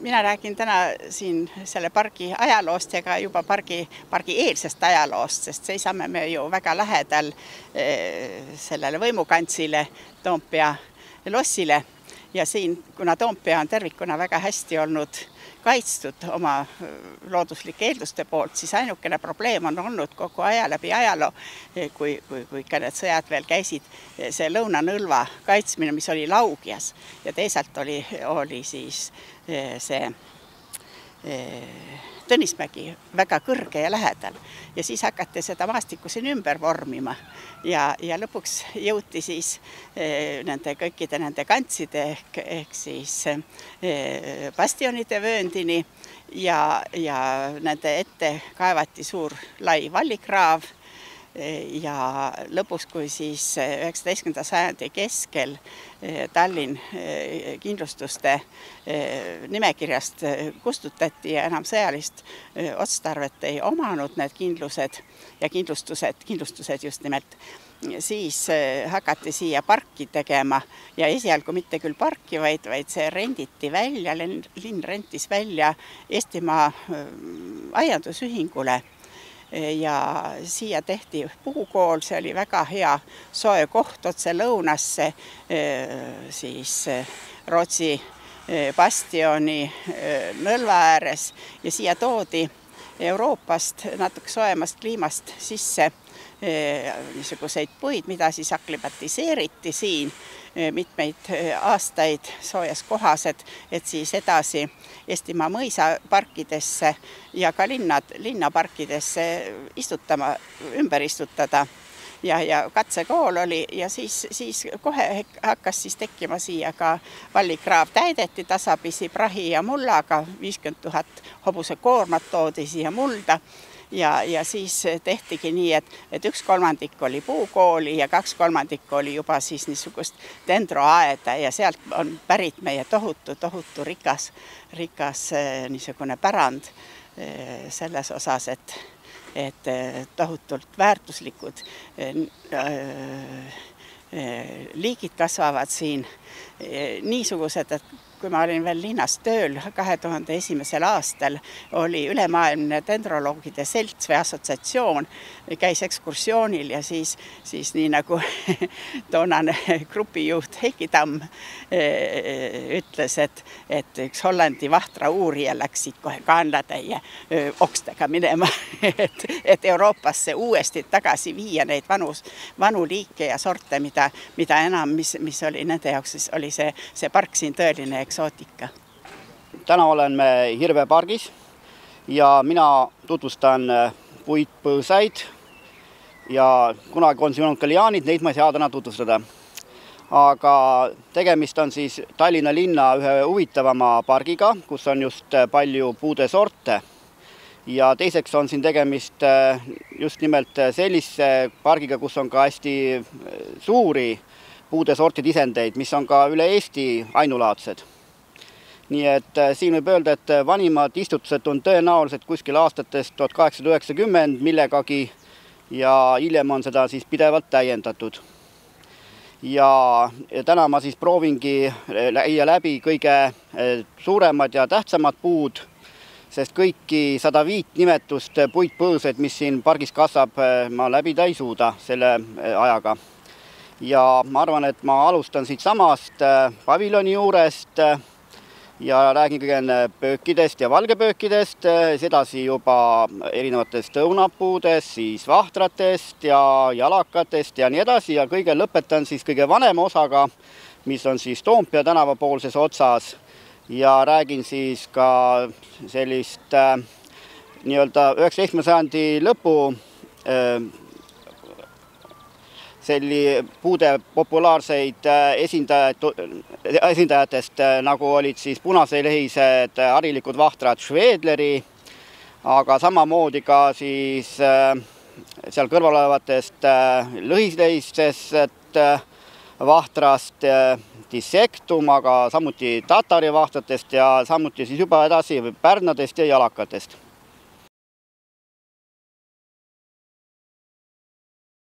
Mina räägin täna siin selle pargi ajaloost ja ka juba pargi eelsest ajaloost, sest seisame me ju väga lähedal sellele võimukantsile, Toompea lossile. Ja siin, kuna Toompea on tervikuna väga hästi olnud kaitstud oma looduslike eelduste poolt, siis ainukene probleem on olnud kogu läbi ajaloo, kui ka need sõjad veel käisid, see Lõunanõlva kaitsmine, mis oli Laugias, ja teisalt oli siis see Tõnismägi väga kõrge ja lähedal. Ja siis hakati seda maastikku siin ümber vormima ja lõpuks jõuti siis kõikide nende kantside ehk siis bastionide vööndini ja nende ette kaevati suur lai vallikraav ja lõpuks, kui siis 19. sajandi keskel Tallinn kindlustuste nimekirjast kustutati ja enam sõjalist otstarvet ei omanud need kindlustused just nimelt, siis hakati siia parki tegema ja esialgu mitte küll parki, vaid see renditi välja, linn rentis välja Eestimaa aiandusühingule. Ja siia tehti puukool, see oli väga hea soe koht otse lõunasse, siis Rootsi bastioni nõlva ääres ja siia toodi Euroopast natuke soemast kliimast sisse niisuguseid puid, mida siis aklimatiseeriti siin mitmeid aastaid soojas kohas, et siis edasi Eestimaa mõisaparkidesse ja ka linnaparkidesse ümber istutada. Ja katsekool oli ja siis kohe hakkas siis tekkima siia ka vallikraav, täideti tasapisi prahi ja mullaga, 50 000 hobuse koormat toodi siia mulda. Ja siis tehtigi nii, et 1/3 oli puukooli ja 2/3 oli juba siis niisugust dendroaeda ja sealt on pärit meie tohutu rikas niisugune pärand selles osas, et tohutult väärtuslikud liigid kasvavad siin niisugused, et kui ma olin veel linnas tööl 2001. aastal, oli ülemaailmne dendroloogide selts või assotsiatsioon, käis ekskursioonil ja siis nii nagu toonane grupijuht Heiki Tamm ütles, et üks Hollandi vahtra uurija läks siit kohe kaanlatäie okstega minema, et Euroopasse uuesti tagasi viia neid vanu liike ja sorte, mida enam, mis oli nende jaoks, siis oli see park siin tõeline eksootika. Täna olen me Hirve pargis ja mina tutvustan puitpõõsaid ja kunagi on siin olnud ka liaanid, neid ma ei saa täna tutvustada. Aga tegemist on siis Tallinna linna ühe huvitavama pargiga, kus on just palju puude sorte. Ja teiseks on siin tegemist just nimelt sellise pargiga, kus on ka hästi suuri puude sortide isendeid, mis on ka üle Eesti ainulaadsed. Nii et siin võib öelda, et vanimad istutused on tõenäoliselt kuskil aastatest 1890 millegagi ja hiljem on seda siis pidevalt täiendatud. Ja täna ma siis proovingi läbi kõige suuremad ja tähtsamad puud, sest kõiki 105 nimetust puitpõõsaid, mis siin pargis kasvab, ma läbida ei suuda selle ajaga. Ja ma arvan, et ma alustan siit samast paviljoni juurest ja räägin kõige pöökidest ja valgepöökidest, sedasi juba erinevatest õunapuudest, siis vahtratest ja jalakatest ja nii edasi ja kõige lõpetan siis kõige vanema osaga, mis on siis Toompea tänava poolses otsas ja räägin siis ka sellist nii-öelda 19. sajandi lõpu puude populaarseid esindajatest, nagu olid siis punaselehised harilikud vahtrad Schwedleri, aga samamoodi ka siis seal kõrval olevatest lõhislehisest vahtrast Dissectum, aga samuti tatari vahtratest ja samuti siis juba edasi pärnadest ja jalakatest.